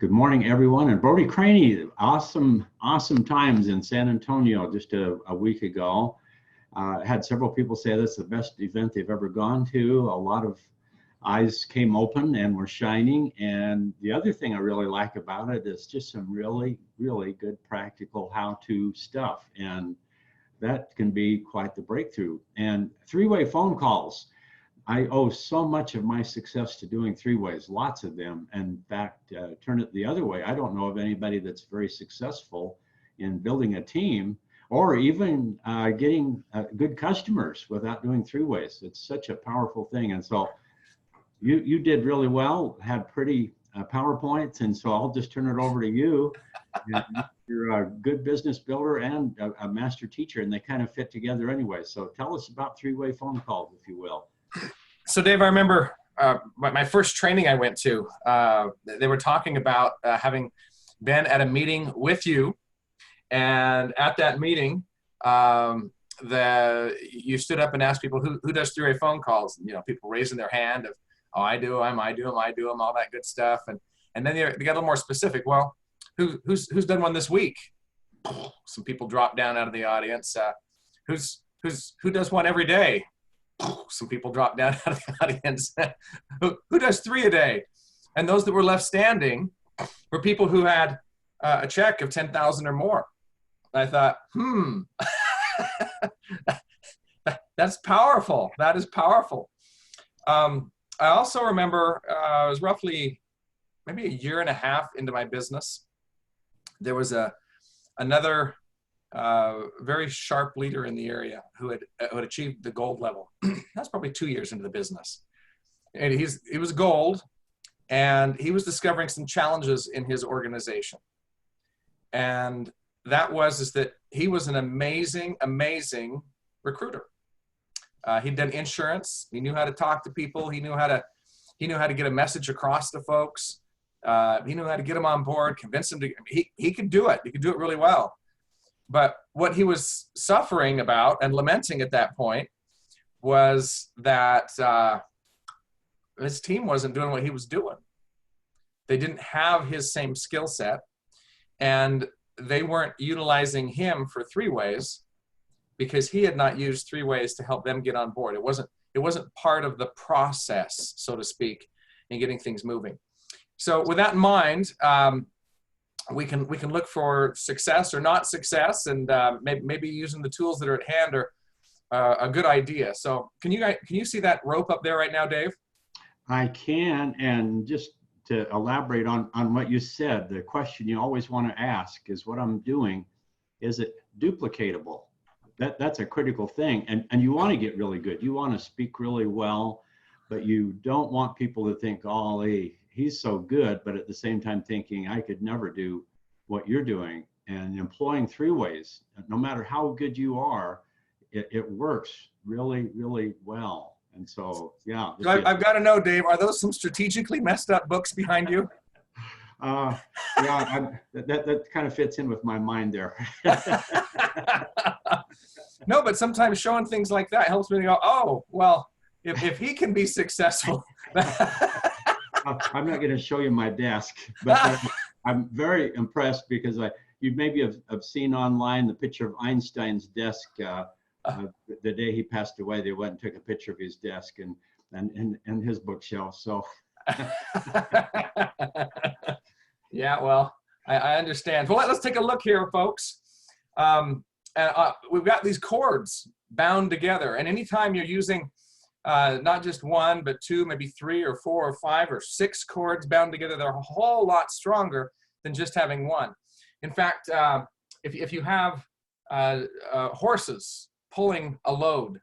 Good morning, everyone. And Brody Craney, awesome times in San Antonio just a week ago. Had several people say this is the best event they've ever gone to. A lot of eyes came open and were shining. And the other thing I really like about it is just some really good practical how-to stuff. And that can be quite the breakthrough. And three-way phone calls. I owe so much of my success to doing three-ways, lots of them. In fact, turn it the other way. I don't know of anybody that's very successful in building a team or even getting good customers without doing three-ways. It's such a powerful thing. And so you did really well, had pretty PowerPoints. And so I'll just turn it over to you. You're a good business builder and a master teacher, and they kind of fit together anyway. So tell us about three-way phone calls, if you will. So Dave, I remember my first training I went to, they were talking about having been at a meeting with you. And at that meeting, you stood up and asked people who does three-way phone calls. You know, people raising their hand of, oh, I do them, all that good stuff. And then they got a little more specific. Well, who's done one this week? Some people dropped down out of the audience. Who does one every day? Some people dropped down out of the audience. Who does three a day? And those that were left standing were people who had a check of 10,000 or more. I thought, that's powerful. That is powerful. I also remember I was roughly maybe a year and a half into my business. There was another very sharp leader in the area who had achieved the gold level. That's probably 2 years into the business. And he was gold, and he was discovering some challenges in his organization. And that is that he was an amazing recruiter. He'd done insurance. He knew how to talk to people. He knew how to get a message across to folks. He knew how to get them on board, convince them to. He could do it. He could do it really well. But what he was suffering about and lamenting at that point was that his team wasn't doing what he was doing. They didn't have his same skill set, and they weren't utilizing him for three-ways because he had not used three-ways to help them get on board. It wasn't part of the process, so to speak, in getting things moving. So with that in mind, we can look for success or not success, and maybe using the tools that are at hand are a good idea. So can you see that rope up there right now, Dave? I can, and just to elaborate on what you said, the question you always want to ask is, what I'm doing, is it duplicatable? That's a critical thing, and you want to get really good. You want to speak really well, but you don't want people to think, oh, he's so good, but at the same time thinking, I could never do what you're doing. And employing three-ways, no matter how good you are, it works really well. And so, yeah. I've got to know, Dave, are those some strategically messed up books behind you? Yeah, that kind of fits in with my mind there. No, but sometimes showing things like that helps me to go, oh, well, if he can be successful. I'm not going to show you my desk, but I'm very impressed because you maybe have seen online the picture of Einstein's desk. The day he passed away, they went and took a picture of his desk and his bookshelf. So, yeah, well, I understand. Well, let's take a look here, folks. We've got these cords bound together, and anytime you're using not just one, but two, maybe three or four or five or six cords bound together, they're a whole lot stronger than just having one. In fact, if you have horses pulling a load,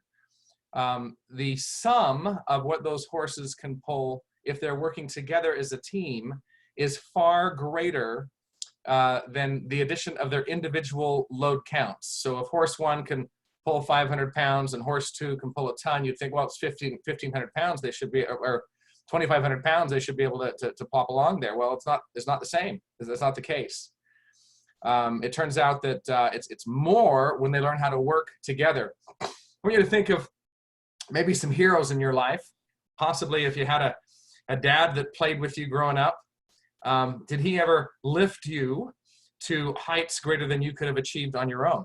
the sum of what those horses can pull, if they're working together as a team, is far greater than the addition of their individual load counts. So if horse one can pull 500 pounds and horse two can pull a ton, you'd think, well, it's 1,500 pounds they should be, or 2,500 pounds they should be able to pop along there. Well, it's not the same. That's not the case. It turns out that it's more when they learn how to work together. I want you to think of maybe some heroes in your life. Possibly if you had a dad that played with you growing up, Did he ever lift you to heights greater than you could have achieved on your own?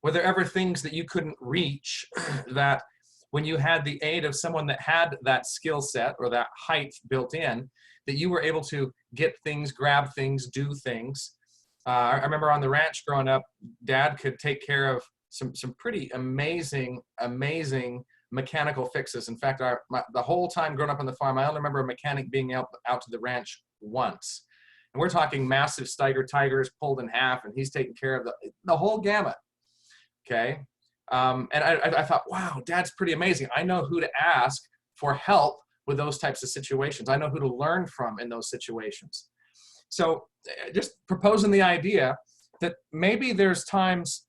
Were there ever things that you couldn't reach that when you had the aid of someone that had that skill set or that height built in, that you were able to get things, grab things, do things? I remember on the ranch growing up, Dad could take care of some pretty amazing mechanical fixes. In fact, the whole time growing up on the farm, I only remember a mechanic being out to the ranch once. And we're talking massive Steiger Tigers pulled in half, and he's taking care of the whole gamut. Okay. And I thought, wow, Dad's pretty amazing. I know who to ask for help with those types of situations. I know who to learn from in those situations. So just proposing the idea that maybe there's times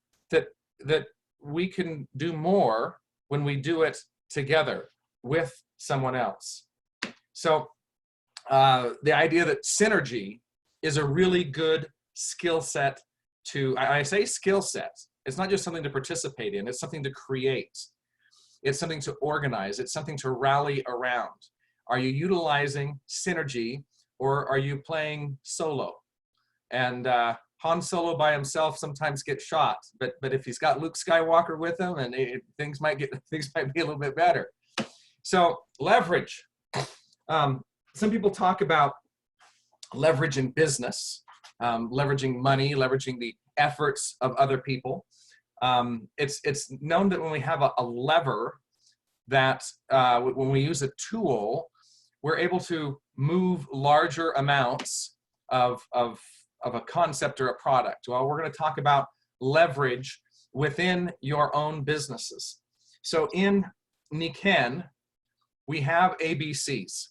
that we can do more when we do it together with someone else. So the idea that synergy is a really good skill set to, I say skill set, it's not just something to participate in, it's something to create. It's something to organize. It's something to rally around. Are you utilizing synergy, or are you playing solo? And Han Solo by himself sometimes gets shot, but if he's got Luke Skywalker with him, and things might be a little bit better. So leverage. Some people talk about leverage in business, leveraging money, leveraging the efforts of other people. It's known that when we have a lever, that when we use a tool, we're able to move larger amounts of a concept or a product. Well, we're going to talk about leverage within your own businesses. So in Nikken, we have ABCs.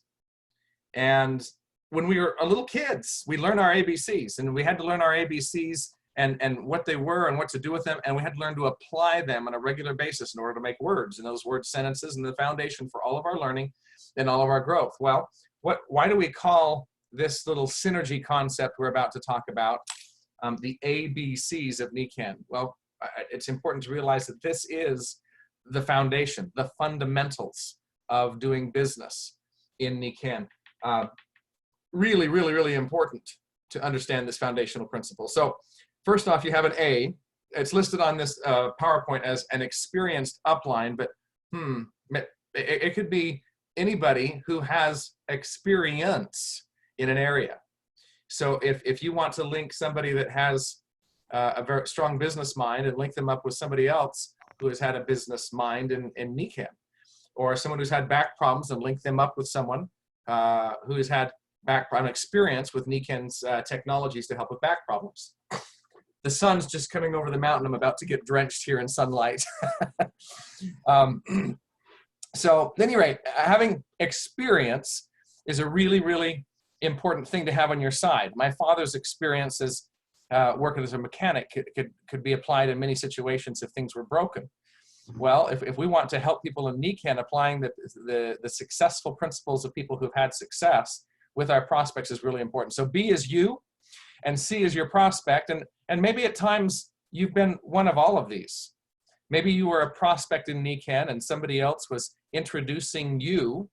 And when we were little kids, we learned our ABCs, and we had to learn our ABCs and what they were and what to do with them. And we had to learn to apply them on a regular basis in order to make words, and those word sentences, and the foundation for all of our learning and all of our growth. Well, why do we call this little synergy concept we're about to talk about the ABCs of Nikken? Well, it's important to realize that this is the foundation, the fundamentals of doing business in Nikken. Really, really, really important to understand this foundational principle. So first off, you have an A. It's listed on this PowerPoint as an experienced upline, but it could be anybody who has experience in an area. So if you want to link somebody that has a very strong business mind and link them up with somebody else who has had a business mind in Nikken, or someone who's had back problems, and link them up with someone who has had background experience with Nikken's technologies to help with back problems. The sun's just coming over the mountain. I'm about to get drenched here in sunlight. So at any rate, having experience is a really, really important thing to have on your side. My father's experiences working as a mechanic could be applied in many situations if things were broken. Well, if we want to help people in Nikken applying the successful principles of people who've had success with our prospects is really important. So B is you, and C is your prospect. And maybe at times you've been one of all of these. Maybe you were a prospect in Nikken and somebody else was introducing you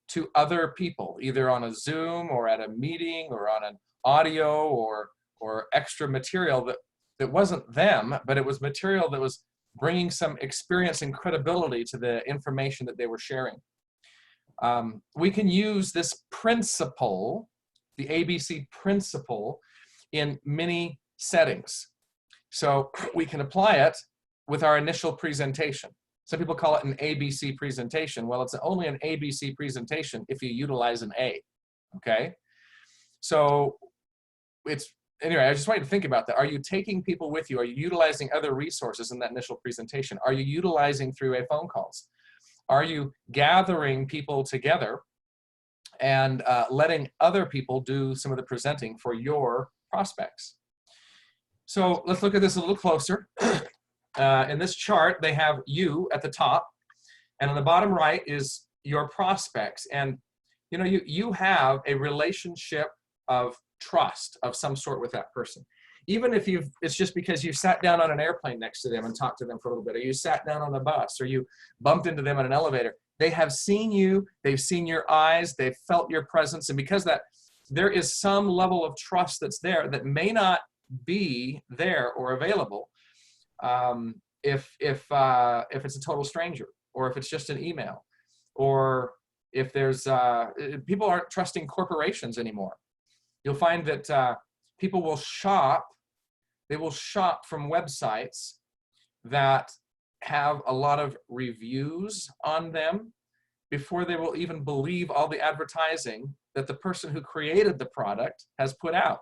to other people, either on a Zoom or at a meeting or on an audio or extra material that wasn't them, but it was material that was bringing some experience and credibility to the information that they were sharing. We can use this principle, the ABC principle, in many settings. So we can apply it with our initial presentation. Some people call it an ABC presentation. Well, it's only an ABC presentation if you utilize an A, okay? So anyway, I just want you to think about that. Are you taking people with you? Are you utilizing other resources in that initial presentation? Are you utilizing three-way phone calls? Are you gathering people together and letting other people do some of the presenting for your prospects? So let's look at this a little closer. In this chart, they have you at the top, and on the bottom right is your prospects. And you know, you have a relationship of trust of some sort with that person. Even if it's just because you sat down on an airplane next to them and talked to them for a little bit, or you sat down on a bus, or you bumped into them in an elevator. They have seen you, they've seen your eyes, they've felt your presence, and because that there is some level of trust that's there that may not be there or available if it's a total stranger, or if it's just an email, or if there's people aren't trusting corporations anymore. You'll find that people will shop. They will shop from websites that have a lot of reviews on them before they will even believe all the advertising that the person who created the product has put out.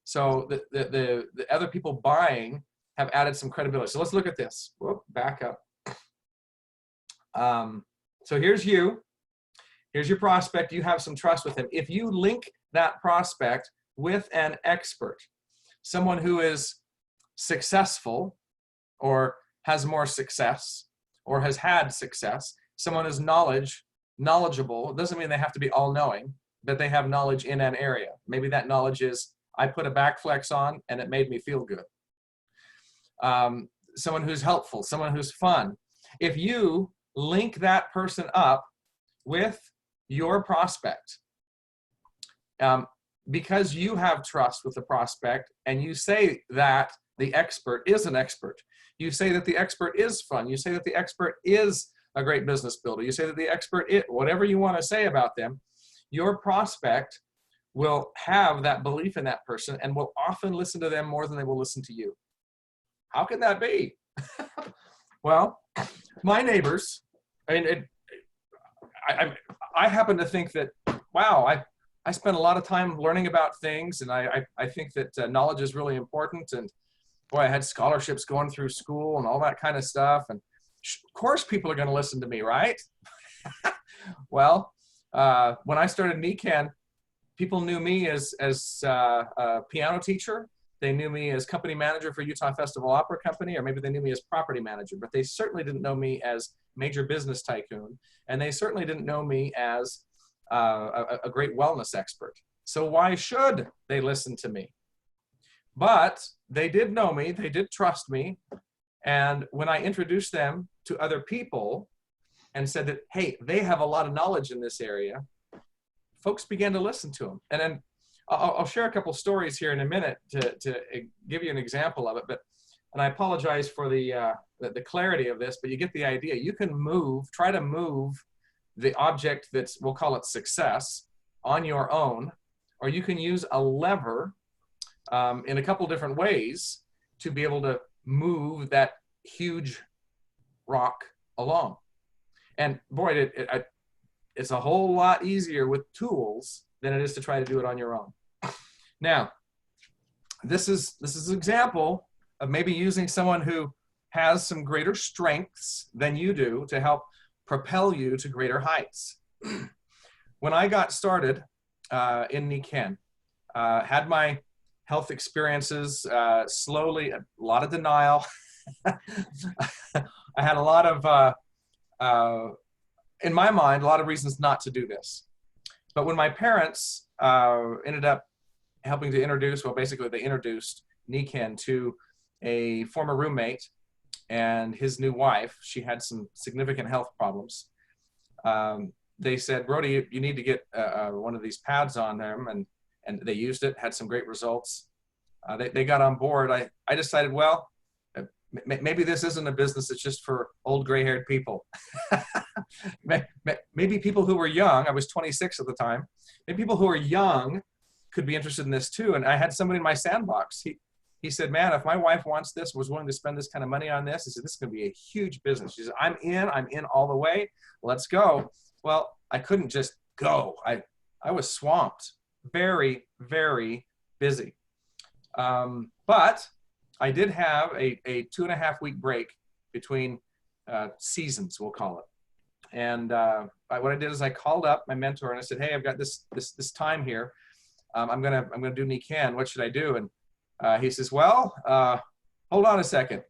So the other people buying have added some credibility. So let's look at this. Whoop, back up. So here's you. Here's your prospect. You have some trust with him. If you link that prospect with an expert, someone who is successful or has more success or has had success, someone who's knowledgeable, it doesn't mean they have to be all-knowing, but they have knowledge in an area. Maybe that knowledge is, I put a back flex on and it made me feel good. Someone who's helpful, someone who's fun. If you link that person up with your prospect, because you have trust with the prospect and you say that the expert is an expert, you say that the expert is fun, you say that the expert is a great business builder, you say that the expert is, whatever you want to say about them, your prospect will have that belief in that person and will often listen to them more than they will listen to you. How can that be? Well, my neighbors, I mean, I happen to think that, wow, I spend a lot of time learning about things, and I think that knowledge is really important. And boy, I had scholarships going through school and all that kind of stuff. And of course, people are going to listen to me, right? Well, when I started NECANN, people knew me as a piano teacher. They knew me as company manager for Utah Festival Opera Company, or maybe they knew me as property manager, but they certainly didn't know me as major business tycoon. And they certainly didn't know me as a great wellness expert. So why should they listen to me? But they did know me, they did trust me. And when I introduced them to other people and said that, hey, they have a lot of knowledge in this area, folks began to listen to them. And then I'll share a couple stories here in a minute to give you an example of it. And I apologize for the clarity of this, but you get the idea. You can try to move the object that's, we'll call it success, on your own, or you can use a lever in a couple different ways to be able to move that huge rock along. And boy, it's a whole lot easier with tools than it is to try to do it on your own. Now, this is an example of maybe using someone who has some greater strengths than you do to help propel you to greater heights. When I got started in NECANN, had my health experiences, slowly, a lot of denial. I had a lot of, in my mind, a lot of reasons not to do this. But when my parents ended up helping to introduce, well, basically they introduced NECANN to a former roommate and his new wife. She had some significant health problems. They said, Brody, you need to get one of these pads on them. And they used it, had some great results. They got on board. I decided, well, maybe this isn't a business, it's just for old gray-haired people. Maybe people who were young, I was 26 at the time, maybe people who were young could be interested in this too. And I had somebody in my sandbox. He said, man, if my wife wants this, was willing to spend this kind of money on this, he said, this is going to be a huge business. She said, I'm in all the way. Let's go. Well, I couldn't just go. I was swamped, very, very busy. But I did have a 2.5-week break between seasons, we'll call it. And what I did is I called up my mentor and I said, hey, I've got this time here. I'm gonna do NECANN. What should I do? And he says, well, hold on a second.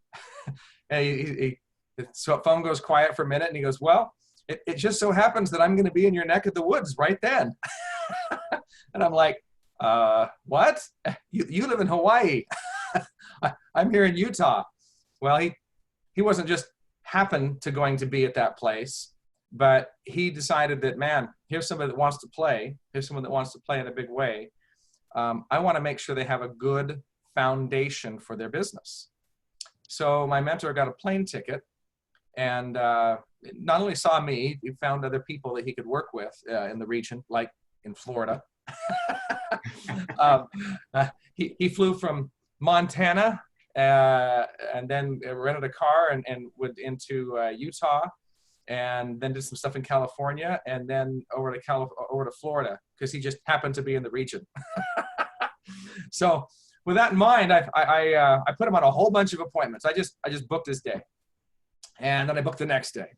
And so phone goes quiet for a minute, and he goes, well, it just so happens that I'm going to be in your neck of the woods right then. And I'm like, what? You live in Hawaii. I'm here in Utah. Well, he wasn't just happened to going to be at that place, but he decided that, man, here's somebody that wants to play. Here's someone that wants to play in a big way. I want to make sure they have a good foundation for their business. So my mentor got a plane ticket, and not only saw me, he found other people that he could work with in the region, like in Florida. He flew from Montana and then rented a car and went into Utah, and then did some stuff in California, and then over to Florida, because he just happened to be in the region. So with that in mind, I put him on a whole bunch of appointments. I just booked his day, and then I booked the next day,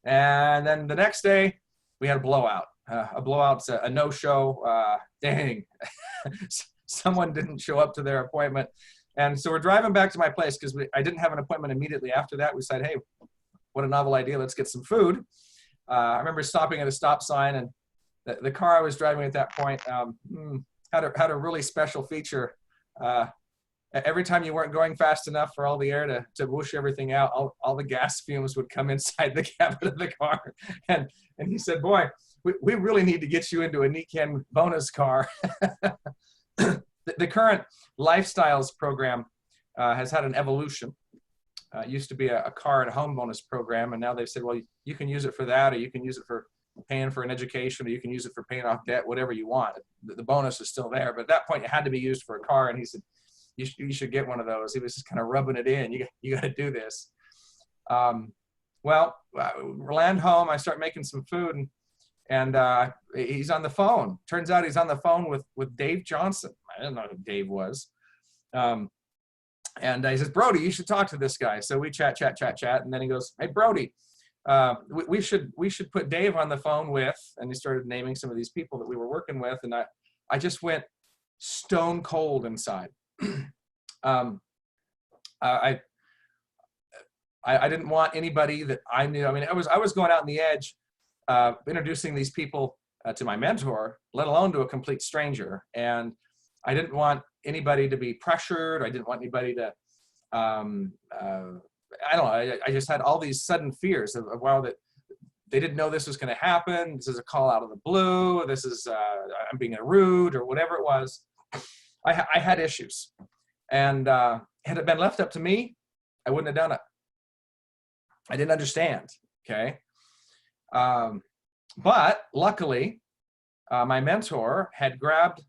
and then the next day we had a blowout. A blowout's a no-show. Dang, someone didn't show up to their appointment, and so we're driving back to my place because I didn't have an appointment immediately after that. We said, hey, what a novel idea! Let's get some food. I remember stopping at a stop sign, and the car I was driving at that point had a really special feature. Every time you weren't going fast enough for all the air to whoosh everything out, all the gas fumes would come inside the cabin of the car. And he said, boy, we really need to get you into a Niken bonus car. The current Lifestyles program has had an evolution. It used to be a car and home bonus program, and now they've said, well, you can use it for that, or you can use it for paying for an education, or you can use it for paying off debt, whatever you want. The bonus is still there, but at that point it had to be used for a car, and he said, you should get one of those. He was just kind of rubbing it in. You got to do this. Well, land home, I start making some food, and he's on the phone. Turns out he's on the phone with Dave Johnson. I didn't know who Dave was. And he says, Brody, you should talk to this guy. So we chat, and then he goes, hey, Brody, we should put Dave on the phone with, and he started naming some of these people that we were working with, and I just went stone cold inside. I didn't want anybody that I knew. I mean, I was going out on the edge, introducing these people to my mentor, let alone to a complete stranger. And I didn't want anybody to be pressured. I didn't want anybody to, I don't know. I just had all these sudden fears of wow, that they didn't know this was going to happen. This is a call out of the blue. This is, I'm being rude or whatever it was. I had issues. And had it been left up to me, I wouldn't have done it. I didn't understand, okay? But luckily, my mentor had grabbed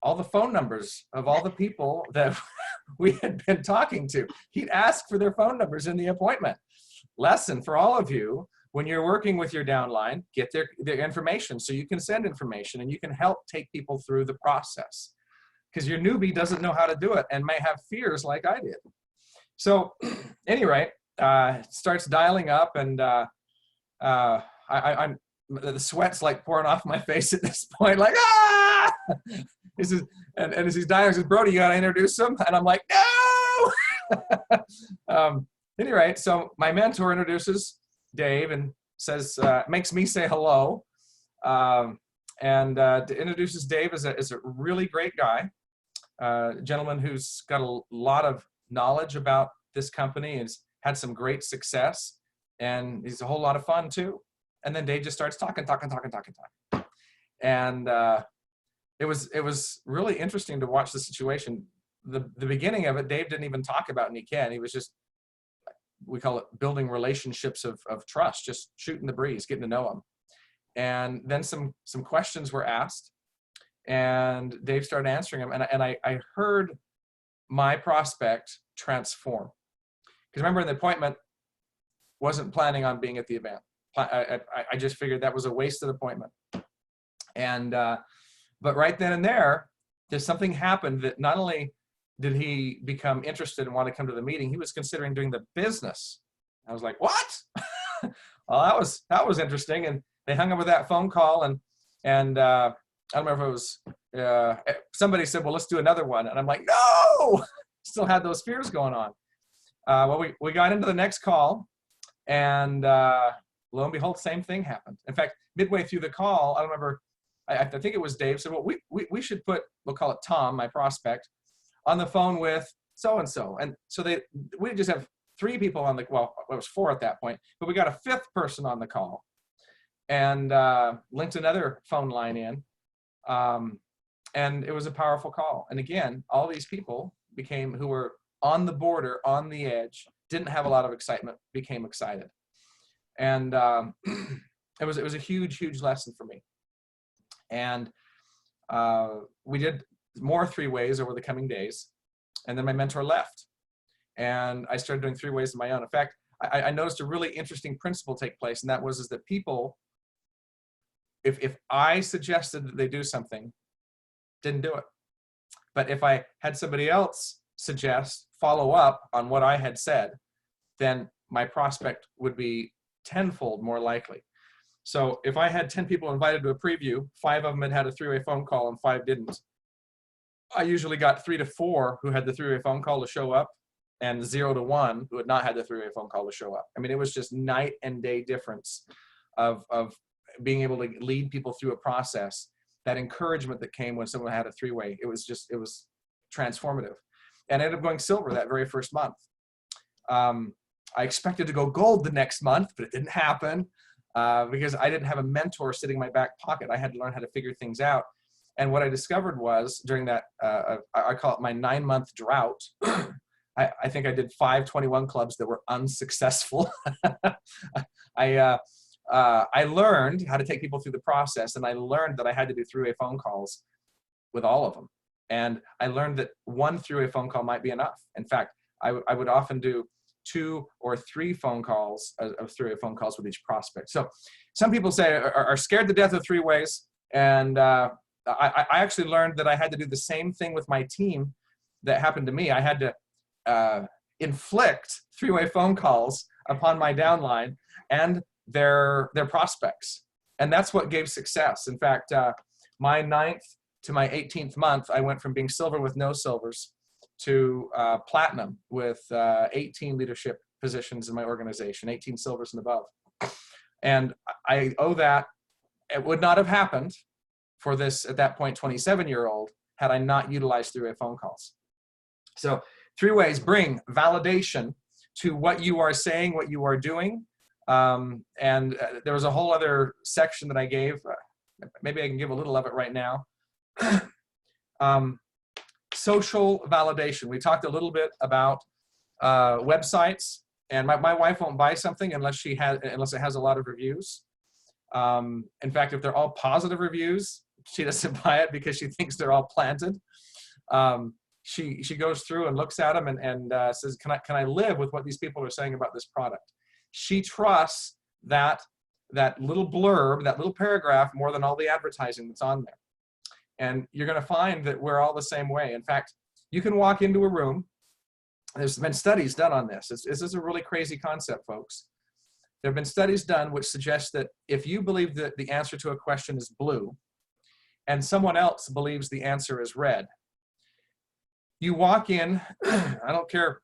all the phone numbers of all the people that we had been talking to. He'd asked for their phone numbers in the appointment. Lesson for all of you, when you're working with your downline, get their information so you can send information and you can help take people through the process. Because your newbie doesn't know how to do it and may have fears like I did. So anyway, starts dialing up, and I'm the sweat's like pouring off my face at this point, like, ah! This is, and as he's dialing, he says, Brody, you gotta introduce him. And I'm like, no! Anyway, so my mentor introduces Dave and says, makes me say hello. And introduces Dave as a really great guy. Gentleman who's got a lot of knowledge about this company and has had some great success, and he's a whole lot of fun too. And then Dave just starts talking. And it was really interesting to watch the situation. The beginning of it, Dave didn't even talk about Niken. He was just, we call it building relationships of trust, just shooting the breeze, getting to know him. And then some questions were asked, and Dave started answering them, and I heard my prospect transform. Because remember, in the appointment, wasn't planning on being at the event. I just figured that was a wasted appointment. And but right then and there, there's something happened that not only did he become interested and want to come to the meeting, he was considering doing the business. I was like, what? Well, that was interesting. And they hung up with that phone call, and I don't remember if it was, somebody said, well, let's do another one. And I'm like, no, still had those fears going on. Well, we got into the next call, and lo and behold, same thing happened. In fact, midway through the call, I don't remember, I think it was Dave said, well, we should put, we'll call it Tom, my prospect, on the phone with so-and-so. And so we just have 3 people on the, well, it was 4 at that point, but we got a 5th person on the call. and linked another phone line in. And it was a powerful call. And again, all these people who were on the border, on the edge, didn't have a lot of excitement, became excited. And it was a huge, huge lesson for me. And we did more three-ways over the coming days. And then my mentor left. And I started doing three-ways of my own. In fact, I noticed a really interesting principle take place, and that was that people, if I suggested that they do something, didn't do it. But if I had somebody else follow up on what I had said, then my prospect would be tenfold more likely. So if I had 10 people invited to a preview, 5 of them had a three-way phone call and 5 didn't, I usually got 3 to 4 who had the three-way phone call to show up, and 0 to 1 who had not had the three-way phone call to show up. I mean, it was just night and day difference of being able to lead people through a process. That encouragement that came when someone had a three-way, it was transformative. And I ended up going silver that very first month. I expected to go gold the next month, but it didn't happen because I didn't have a mentor sitting in my back pocket. I had to learn how to figure things out. And what I discovered was during that, I call it my 9-month drought, I think I did 5 21 clubs that were unsuccessful. I learned how to take people through the process, and I learned that I had to do three-way phone calls with all of them. And I learned that 1 three-way phone call might be enough. In fact, I would often do 2 or 3 phone calls of three-way phone calls with each prospect. So some people say are scared to death of three-ways, and I actually learned that I had to do the same thing with my team that happened to me. I had to inflict three-way phone calls upon my downline and their prospects. And that's what gave success. In fact, my 9th to my 18th month, I went from being silver with no silvers to platinum with 18 leadership positions in my organization, 18 silvers and above. And I owe that. It would not have happened for this, at that point, 27-year-old, had I not utilized three-way phone calls. So three-ways bring validation to what you are saying, what you are doing. And there was a whole other section that I gave. Maybe I can give a little of it right now. Social validation. We talked a little bit about websites, and my wife won't buy something unless it has a lot of reviews. In fact, if they're all positive reviews, she doesn't buy it because she thinks they're all planted. She goes through and looks at them and says, can I live with what these people are saying about this product? She trusts that little blurb, that little paragraph, more than all the advertising that's on there. And you're going to find that we're all the same way. In fact, you can walk into a room. There's been studies done on this. This is a really crazy concept, folks. There have been studies done which suggest that if you believe that the answer to a question is blue and someone else believes the answer is red, you walk in, I don't care,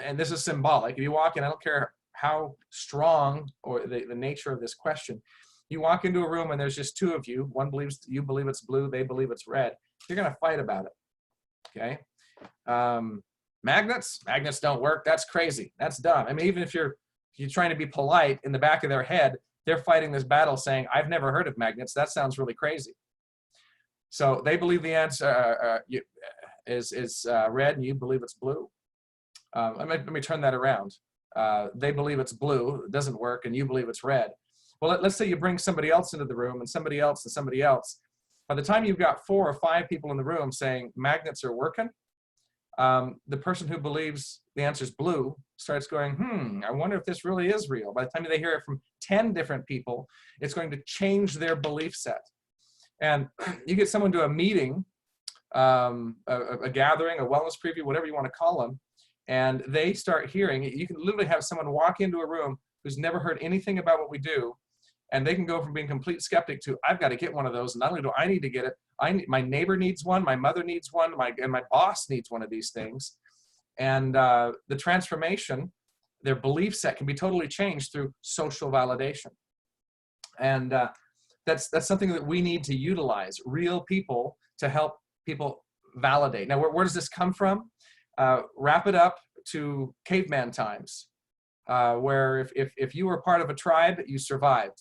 and this is symbolic, if you walk in, I don't care how strong or the nature of this question, you walk into a room and there's just 2 of you, one believes, you believe it's blue, they believe it's red, you're gonna fight about it, okay? Magnets don't work, that's crazy, that's dumb. I mean, even if you're trying to be polite, in the back of their head, they're fighting this battle saying, I've never heard of magnets, that sounds really crazy. So they believe the answer is red and you believe it's blue. Let me turn that around. They believe it's blue, it doesn't work, and you believe it's red. Well, let's say you bring somebody else into the room and somebody else and somebody else. By the time you've got 4 or 5 people in the room saying magnets are working, the person who believes the answer is blue starts going, I wonder if this really is real. By the time they hear it from 10 different people, it's going to change their belief set. And you get someone to a meeting, a gathering, a wellness preview, whatever you want to call them, and they start hearing, you can literally have someone walk into a room who's never heard anything about what we do, and they can go from being complete skeptic to, I've got to get one of those, and not only do I need to get it, my neighbor needs one, my mother needs one, and my boss needs one of these things. And the transformation, their belief set can be totally changed through social validation. And that's something that we need to utilize, real people to help people validate. Now, where does this come from? Wrap it up to caveman times, where if you were part of a tribe, you survived.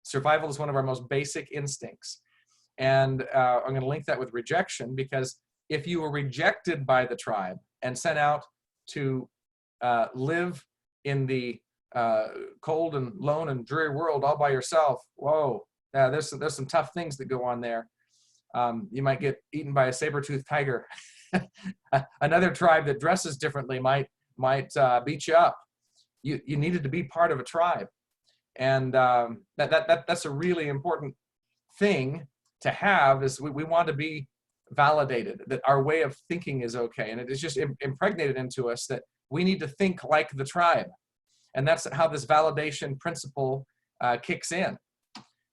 Survival is one of our most basic instincts. And I'm going to link that with rejection, because if you were rejected by the tribe and sent out to live in the cold and lone and dreary world all by yourself, whoa, there's some tough things that go on there. You might get eaten by a saber-toothed tiger. Another tribe that dresses differently might beat you up. You needed to be part of a tribe, and that's a really important thing to have. Is we want to be validated that our way of thinking is okay, and it is just impregnated into us that we need to think like the tribe, and that's how this validation principle kicks in.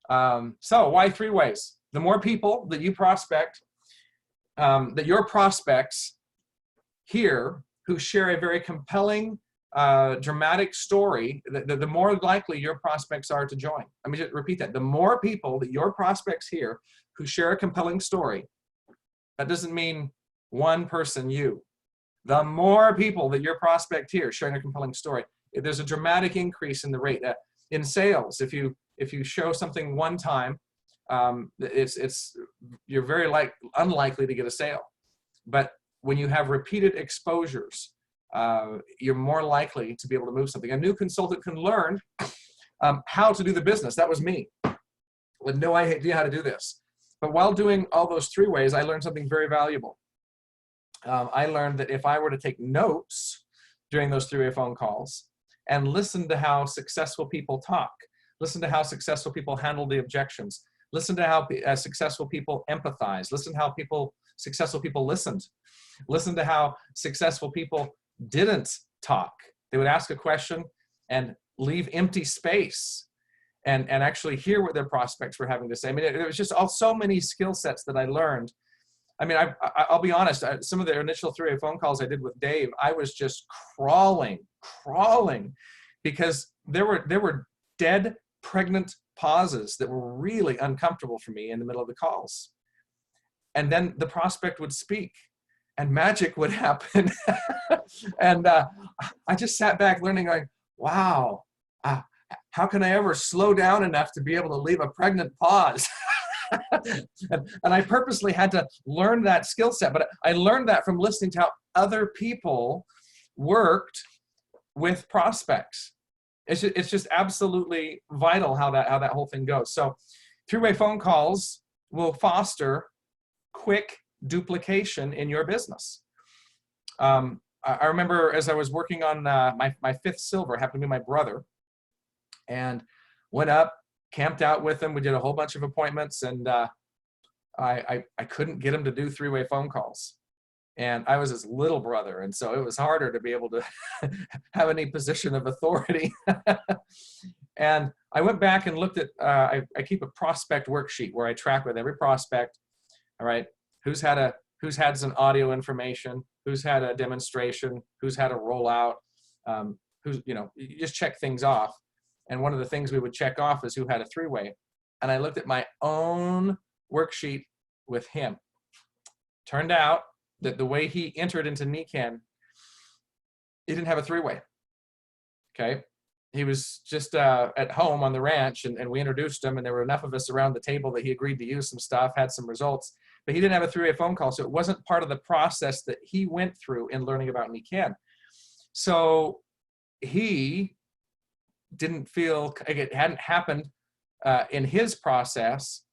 So why 3 ways? The more people that you prospect, that your prospects hear who share a very compelling, dramatic story, the more likely your prospects are to join. Let me just repeat that. The more people that your prospects hear who share a compelling story, that doesn't mean one person, you. The more people that your prospect hears sharing a compelling story, there's a dramatic increase in the rate. In sales, if you show something one time, you're very unlikely to get a sale. But when you have repeated exposures, you're more likely to be able to move something. A new consultant can learn how to do the business. That was me, with no idea how to do this. But while doing all those 3 ways, I learned something very valuable. I learned that if I were to take notes during those 3-way phone calls and listen to how successful people talk, listen to how successful people handle the objections, listen to how successful people empathize, listen to how successful people listened, listen to how successful people didn't talk. They would ask a question and leave empty space and actually hear what their prospects were having to say. I mean, it was just so many skill sets that I learned. I mean, I'll be honest, some of the initial 3-way phone calls I did with Dave, I was just crawling, because there were dead, pregnant pauses that were really uncomfortable for me in the middle of the calls. And then the prospect would speak and magic would happen. And I just sat back learning, like, wow, how can I ever slow down enough to be able to leave a pregnant pause? and I purposely had to learn that skill set, but I learned that from listening to how other people worked with prospects. It's just absolutely vital how that whole thing goes. So 3-way phone calls will foster quick duplication in your business. I remember as I was working on my 5th silver, happened to be my brother, and went up, camped out with him. We did a whole bunch of appointments, and I couldn't get him to do 3-way phone calls. And I was his little brother, and so it was harder to be able to have any position of authority. And I went back and looked at, I keep a prospect worksheet where I track with every prospect, all right, who's had some audio information, who's had a demonstration, who's had a rollout, you just check things off. And one of the things we would check off is who had a 3-way. And I looked at my own worksheet with him. Turned out that the way he entered into NECANN, he didn't have a 3-way. Okay. He was just at home on the ranch, and we introduced him, and there were enough of us around the table that he agreed to use some stuff, had some results, but he didn't have a 3-way phone call. So it wasn't part of the process that he went through in learning about NECANN. So he didn't feel, it hadn't happened in his process.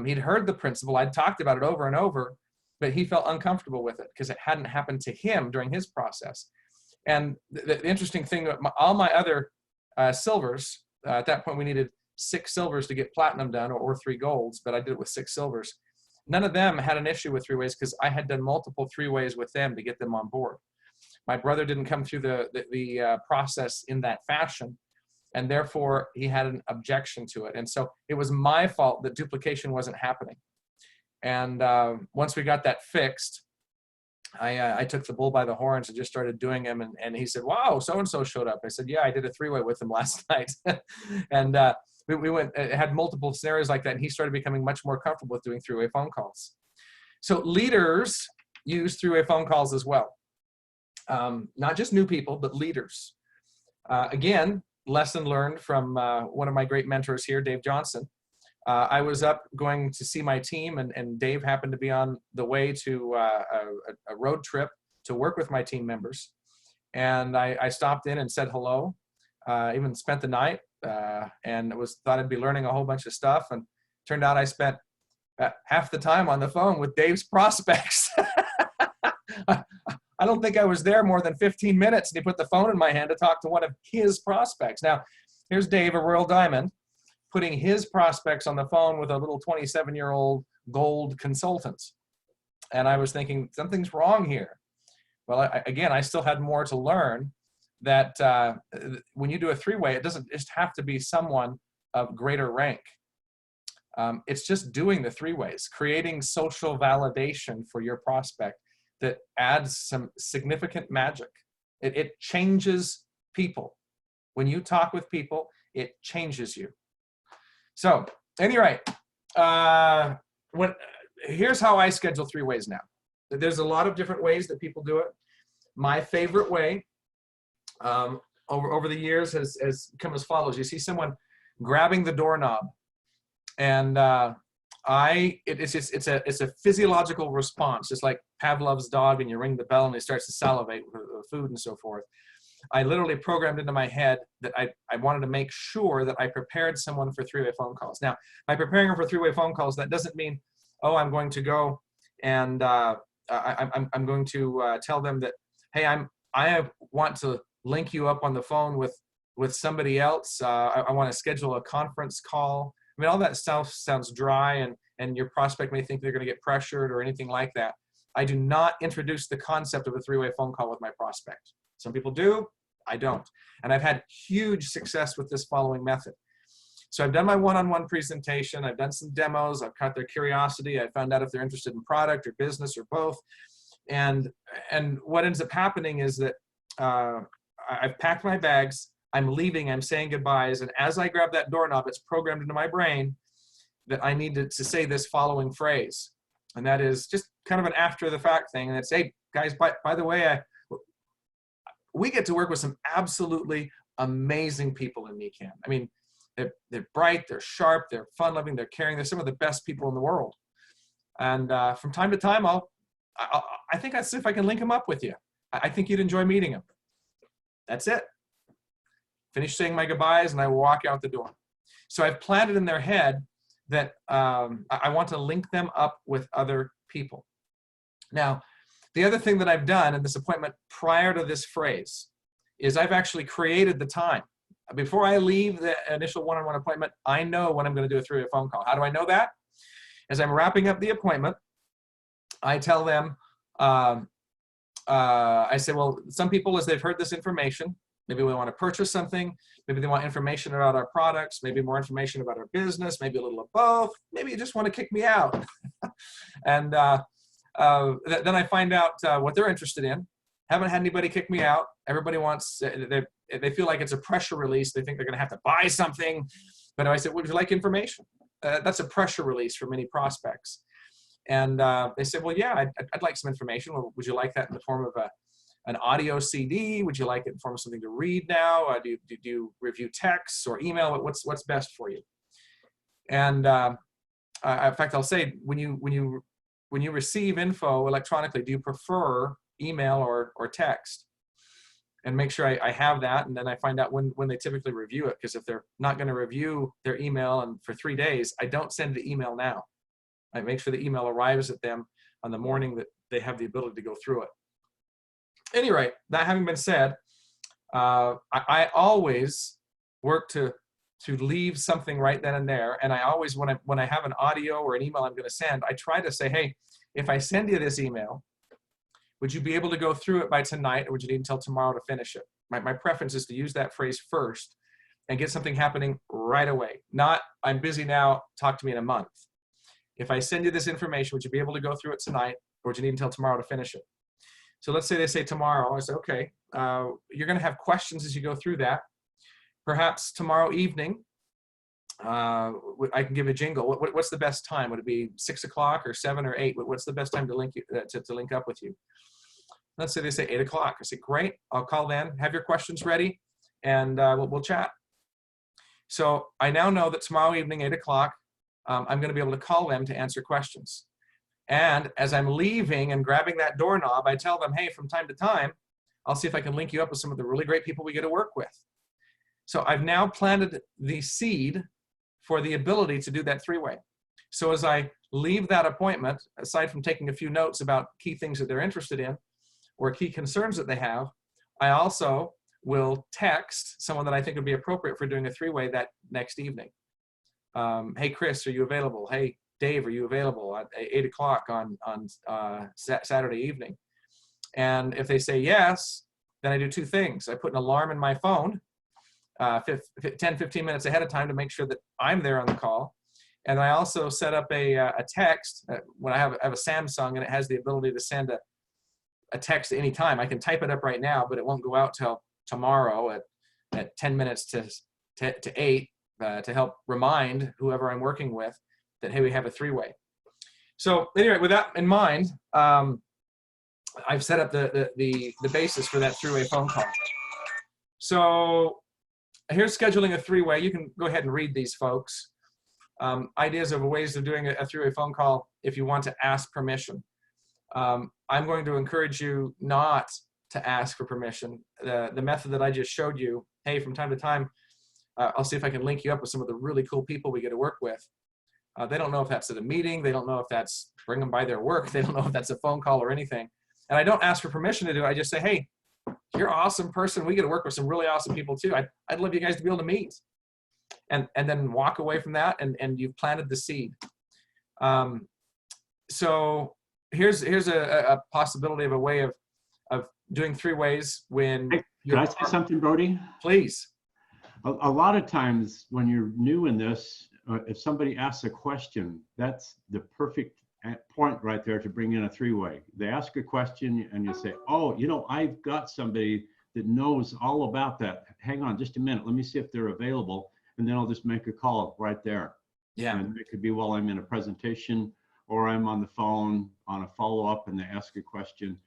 He'd heard the principle, I'd talked about it over and over, but he felt uncomfortable with it because it hadn't happened to him during his process. And the interesting thing, all my other silvers, at that point we needed 6 silvers to get platinum done, or 3 golds, but I did it with 6 silvers. None of them had an issue with 3-ways because I had done multiple 3-ways with them to get them on board. My brother didn't come through the process in that fashion, and therefore he had an objection to it. And so it was my fault that duplication wasn't happening. And once we got that fixed, I took the bull by the horns and just started doing them. And he said, wow, so-and-so showed up. I said, yeah, I did a 3-way with him last night. And we went, had multiple scenarios like that. And he started becoming much more comfortable with doing 3-way phone calls. So leaders use 3-way phone calls as well. Not just new people, but leaders. Again, lesson learned from one of my great mentors here, Dave Johnson. I was up going to see my team, and Dave happened to be on the way to a road trip to work with my team members. And I stopped in and said hello, even spent the night, and thought I'd be learning a whole bunch of stuff. And turned out I spent half the time on the phone with Dave's prospects. I don't think I was there more than 15 minutes, and he put the phone in my hand to talk to one of his prospects. Now, here's Dave, a Royal Diamond, putting his prospects on the phone with a little 27-year-old gold consultant. And I was thinking, something's wrong here. Well, again, I still had more to learn, that when you do a three-way, it doesn't just have to be someone of greater rank. It's just doing the three ways, creating social validation for your prospect that adds some significant magic. It changes people. When you talk with people, it changes you. So, anyway, here's how I schedule three ways now. There's a lot of different ways that people do it. My favorite way over the years has come as follows. You see someone grabbing the doorknob, and it's a physiological response, just like Pavlov's dog, and you ring the bell and he starts to salivate with food and so forth. I literally programmed into my head that I wanted to make sure that I prepared someone for three-way phone calls. Now, by preparing them for three-way phone calls, that doesn't mean, oh, I'm going to go and I'm going to tell them that, hey, I want to link you up on the phone with somebody else. I want to schedule a conference call. I mean, all that stuff sounds dry, and your prospect may think they're going to get pressured or anything like that. I do not introduce the concept of a three-way phone call with my prospect. Some people do, I don't. And I've had huge success with this following method. So I've done my one-on-one presentation, I've done some demos, I've caught their curiosity, I found out if they're interested in product or business or both. And what ends up happening is that I've packed my bags, I'm leaving, I'm saying goodbyes, and as I grab that doorknob, it's programmed into my brain that I need to say this following phrase. And that is just kind of an after the fact thing. And it's, hey, guys, by the way, we get to work with some absolutely amazing people in NECANN. I mean, they're bright, they're sharp, they're fun-loving, they're caring. They're some of the best people in the world. And from time to time, I think I'd see if I can link them up with you. I think you'd enjoy meeting them. That's it. Finish saying my goodbyes, and I walk out the door. So I've planted in their head that I want to link them up with other people. Now, the other thing that I've done in this appointment prior to this phrase is I've actually created the time. Before I leave the initial one-on-one appointment, I know when I'm going to do a three-way phone call. How do I know that? As I'm wrapping up the appointment, I tell them, I say, well, some people, as they've heard this information, maybe they want to purchase something, maybe they want information about our products, maybe more information about our business, maybe a little of both, maybe you just want to kick me out. And then I find out what they're interested in. Haven't had anybody kick me out. Everybody wants, they feel like it's a pressure release. They think they're going to have to buy something. But I said, would you like information? That's a pressure release for many prospects. And they said, well, yeah, I'd like some information. Would you like that in the form of an audio CD? Would you like it in the form of something to read now? Do you review texts or email? What's best for you? And in fact, I'll say, when you receive info electronically, do you prefer email or text? And make sure I have that, and then I find out when they typically review it, because if they're not going to review their email and for 3 days, I don't send the email now. I make sure the email arrives at them on the morning that they have the ability to go through it. Anyway, that having been said, I always work to leave something right then and there, and I always, when I have an audio or an email I'm going to send, I try to say, hey, if I send you this email, would you be able to go through it by tonight, or would you need until tomorrow to finish it? My preference is to use that phrase first and get something happening right away. Not, I'm busy now, talk to me in a month. If I send you this information, would you be able to go through it tonight, or would you need until tomorrow to finish it? So let's say they say tomorrow. I say, okay, you're going to have questions as you go through that. Perhaps tomorrow evening, I can give a jingle. What's the best time? Would it be 6 o'clock or 7 or 8? What's the best time to link up with you? Let's say they say 8 o'clock. I say, great, I'll call then. Have your questions ready, and we'll chat. So I now know that tomorrow evening, 8 o'clock, I'm going to be able to call them to answer questions. And as I'm leaving and grabbing that doorknob, I tell them, hey, from time to time, I'll see if I can link you up with some of the really great people we get to work with. So I've now planted the seed for the ability to do that three-way. So as I leave that appointment, aside from taking a few notes about key things that they're interested in or key concerns that they have, I also will text someone that I think would be appropriate for doing a three-way that next evening. Hey, Chris, are you available? Hey, Dave, are you available at 8 o'clock on Saturday evening? And if they say yes, then I do two things. I put an alarm in my phone 10, 15 minutes ahead of time to make sure that I'm there on the call. And I also set up a text when I have a Samsung, and it has the ability to send a text at any time. I can type it up right now, but it won't go out till tomorrow at 10 minutes to 8 to help remind whoever I'm working with that, hey, we have a three-way. So anyway, with that in mind, I've set up the basis for that three-way phone call. So here's scheduling a three-way. You can go ahead and read these, folks. Ideas of ways of doing a three-way phone call if you want to ask permission. I'm going to encourage you not to ask for permission. The method that I just showed you, hey, from time to time, I'll see if I can link you up with some of the really cool people we get to work with. They don't know if that's at a meeting. They don't know if that's bring them by their work. They don't know if that's a phone call or anything. And I don't ask for permission to do it. I just say, hey, you're an awesome person. We get to work with some really awesome people too. I'd love you guys to be able to meet. And then walk away from that, and you've planted the seed. So here's a possibility of a way of doing three ways when. Hey, can I say something, Brody? Please. A lot of times when you're new in this, if somebody asks a question, that's the perfect point right there to bring in a three-way. They ask a question and you say, oh, I've got somebody that knows all about that. Hang on just a minute. Let me see if they're available. And then I'll just make a call right there. Yeah. And it could be while I'm in a presentation or I'm on the phone on a follow-up and they ask a question.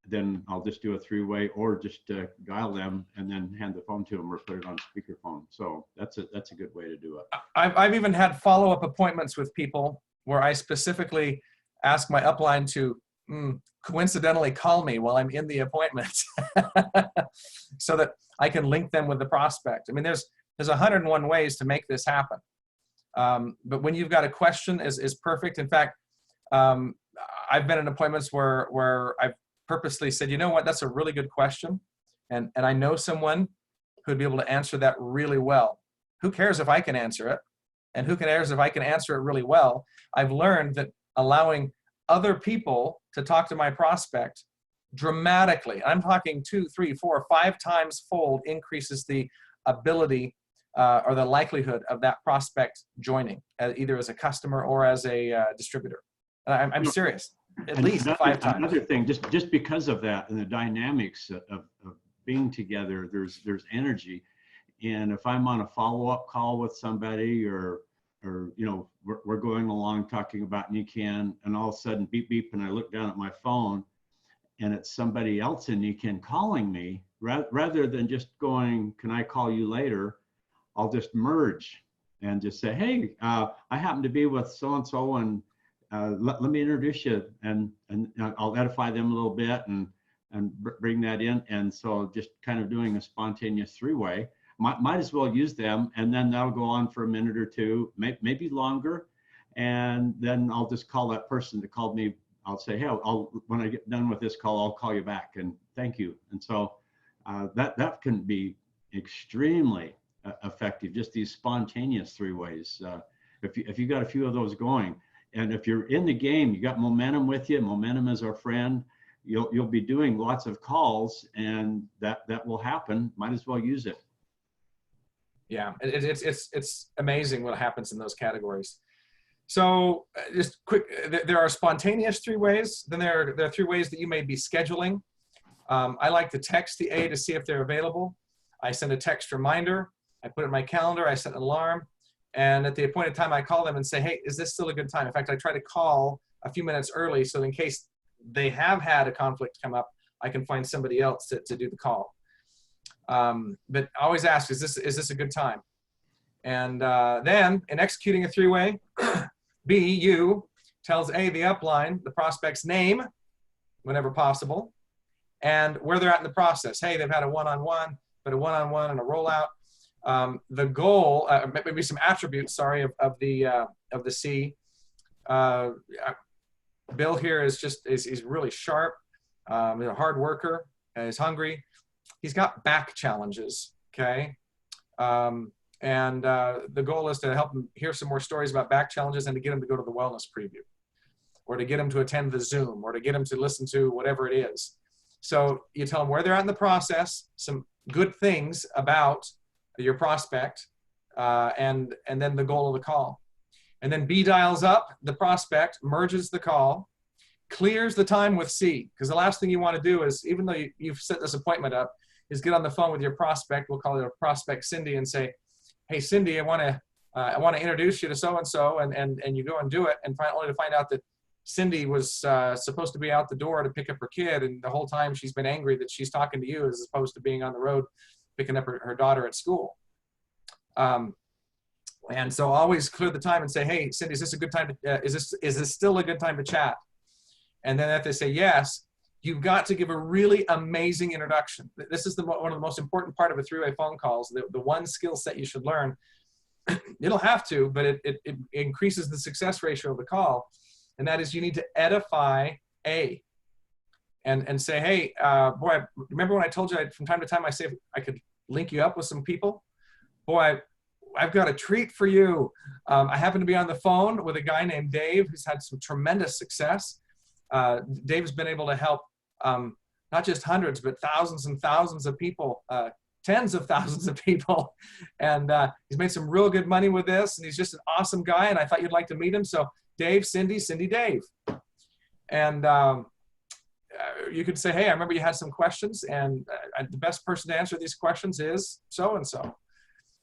Then I'll just do a three-way or just dial them and then hand the phone to them or put it on speakerphone. So that's a good way to do it. I've even had follow-up appointments with people where I specifically ask my upline to coincidentally call me while I'm in the appointment so that I can link them with the prospect. I mean, there's 101 ways to make this happen. But when you've got a question is perfect. In fact, I've been in appointments where I've purposely said, you know what, that's a really good question. And I know someone who'd be able to answer that really well. Who cares if I can answer it? And who cares if I can answer it really well? I've learned that allowing other people to talk to my prospect dramatically, I'm talking 2, 3, 4, 5 times fold, increases the ability or the likelihood of that prospect joining, either as a customer or as a distributor. I'm serious, at least 5 times. Another thing, just because of that and the dynamics of being together, there's energy. And if I'm on a follow-up call with somebody or we're going along talking about NECANN, and all of a sudden beep beep, and I look down at my phone and it's somebody else in NECANN calling me, rather than just going, can I call you later? I'll just merge and just say, hey, I happen to be with so-and-so, and let me introduce you, and I'll edify them a little bit and bring that in. And so just kind of doing a spontaneous three-way, might as well use them, and then that'll go on for a minute or two, maybe longer. And then I'll just call that person that called me. I'll say, hey, when I get done with this call, I'll call you back and thank you. And so that can be extremely effective, just these spontaneous three ways. If you got a few of those going, and if you're in the game, you got momentum with you. Momentum is our friend. You'll be doing lots of calls, and that will happen. Might as well use it. Yeah, it's amazing what happens in those categories. So just quick, there are spontaneous three ways. Then there are three ways that you may be scheduling. I like to text the A to see if they're available. I send a text reminder. I put it in my calendar. I set an alarm. And at the appointed time, I call them and say, hey, is this still a good time? In fact, I try to call a few minutes early, so in case they have had a conflict come up, I can find somebody else to do the call. But I always ask, is this a good time? And then in executing a three-way, B, you tells A, the upline, the prospect's name, whenever possible, and where they're at in the process. Hey, they've had a one-on-one, but a one-on-one and a rollout. The goal, maybe some attributes, sorry, of the C. Bill here is he's really sharp. He's a hard worker. He's hungry. He's got back challenges. Okay. The goal is to help him hear some more stories about back challenges and to get him to go to the wellness preview, or to get him to attend the Zoom, or to get him to listen to whatever it is. So you tell them where they're at in the process, some good things about your prospect, and then the goal of the call. And then B dials up the prospect, merges the call, clears the time with C, because the last thing you want to do is, even though you've set this appointment up, is get on the phone with your prospect. We'll call it a prospect, Cindy, and say, hey, Cindy, I want to introduce you to so-and-so, and you go and do it, and only to find out that Cindy was supposed to be out the door to pick up her kid, and the whole time she's been angry that she's talking to you as opposed to being on the road picking up her daughter at school. And so always clear the time and say, hey, Cindy, is this a good time to, is this still a good time to chat? And then if they say yes, you've got to give a really amazing introduction. This is one of the most important part of a three-way phone calls, the one skill set you should learn. It'll have to, but it increases the success ratio of the call. And that is, you need to edify A, and say, hey, boy, remember when I told you from time to time I say I could link you up with some people? Boy, I've got a treat for you. I happen to be on the phone with a guy named Dave who's had some tremendous success. Dave's been able to help not just hundreds, but thousands and thousands of people, tens of thousands of people. And he's made some real good money with this, and he's just an awesome guy, and I thought you'd like to meet him. So Dave, Cindy, Cindy, Dave. And you could say, hey, I remember you had some questions, and the best person to answer these questions is so-and-so.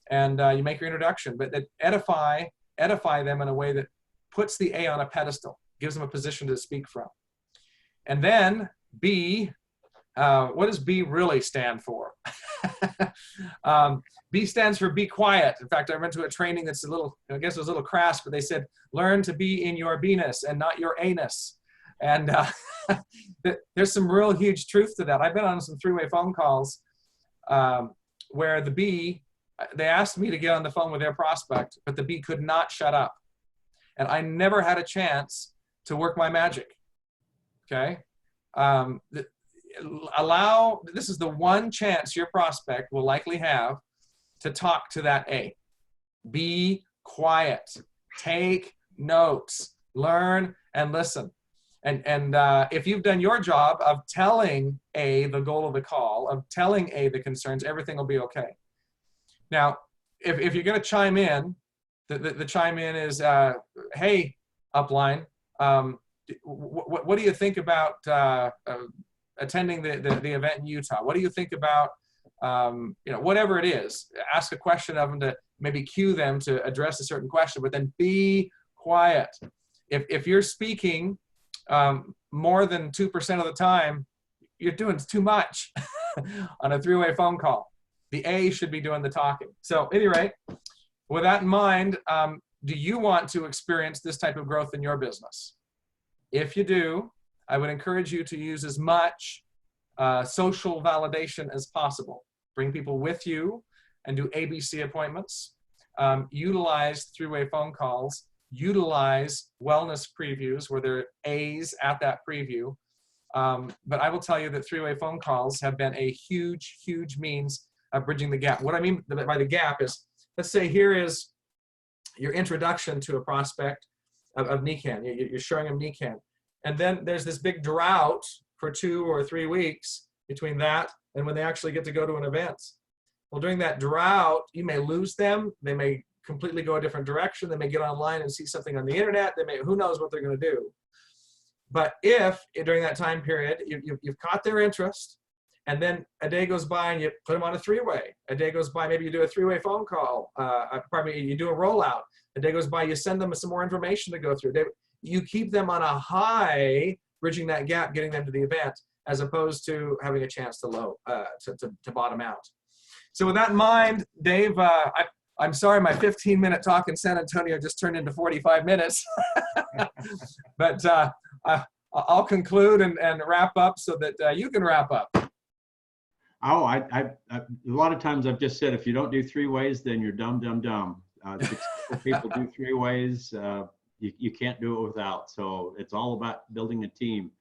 And you make your introduction, but edify them in a way that puts the A on a pedestal, gives them a position to speak from. And then B, what does B really stand for? B stands for be quiet. In fact, I went to a training that's a little, I guess it was a little crass, but they said, learn to be in your B-ness and not your A-ness. And there's some real huge truth to that. I've been on some three-way phone calls where the B, they asked me to get on the phone with their prospect, but the B could not shut up. And I never had a chance to work my magic, okay? This is the one chance your prospect will likely have to talk to that A. Be quiet, take notes, learn and listen. And if you've done your job of telling A the goal of the call, of telling A the concerns, everything will be okay. Now, if you're going to chime in, the chime in is, hey, upline, what do you think about attending the event in Utah? What do you think about, whatever it is? Ask a question of them to maybe cue them to address a certain question, but then be quiet. If you're speaking more than 2% of the time, you're doing too much on a three-way phone call. The A should be doing the talking. So at any rate, with that in mind, do you want to experience this type of growth in your business? If you do, I would encourage you to use as much social validation as possible. Bring people with you and do ABC appointments. Utilize three-way phone calls. Utilize wellness previews where there are A's at that preview. But I will tell you that three-way phone calls have been a huge, huge means of bridging the gap. What I mean by the gap is, let's say here is your introduction to a prospect of Nikan. You're showing them Nikan. And then there's this big drought for 2 or 3 weeks between that and when they actually get to go to an event. Well, during that drought, you may lose them. They may completely go a different direction. They may get online and see something on the internet. They may, who knows what they're going to do. But if during that time period, you've caught their interest, and then a day goes by and you put them on a three-way. A day goes by, maybe you do a three-way phone call. You do a rollout. A day goes by, you send them some more information to go through. You keep them on a high, bridging that gap, getting them to the event, as opposed to having a chance to bottom out. So with that in mind, Dave, I'm sorry, my 15-minute talk in San Antonio just turned into 45 minutes. But I'll conclude and wrap up so that you can wrap up. Oh, a lot of times I've just said, if you don't do three ways, then you're dumb, dumb, dumb. Successful people do three ways. You can't do it without. So it's all about building a team.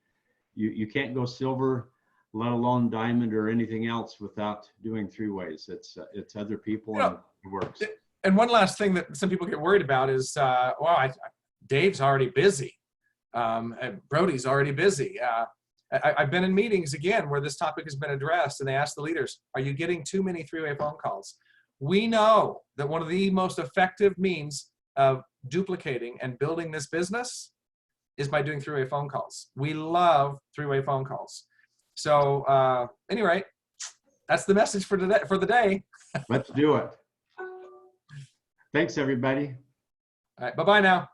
You can't go silver, let alone diamond or anything else, without doing three ways. It's other people, and it works. And one last thing that some people get worried about is, Dave's already busy. And Brody's already busy. I've been in meetings again where this topic has been addressed, and they ask the leaders, are you getting too many three-way phone calls? We know that one of the most effective means of duplicating and building this business is by doing three-way phone calls. We love three-way phone calls. So anyway, that's the message for today, for the day. Let's do it. Thanks, everybody. All right, bye-bye now.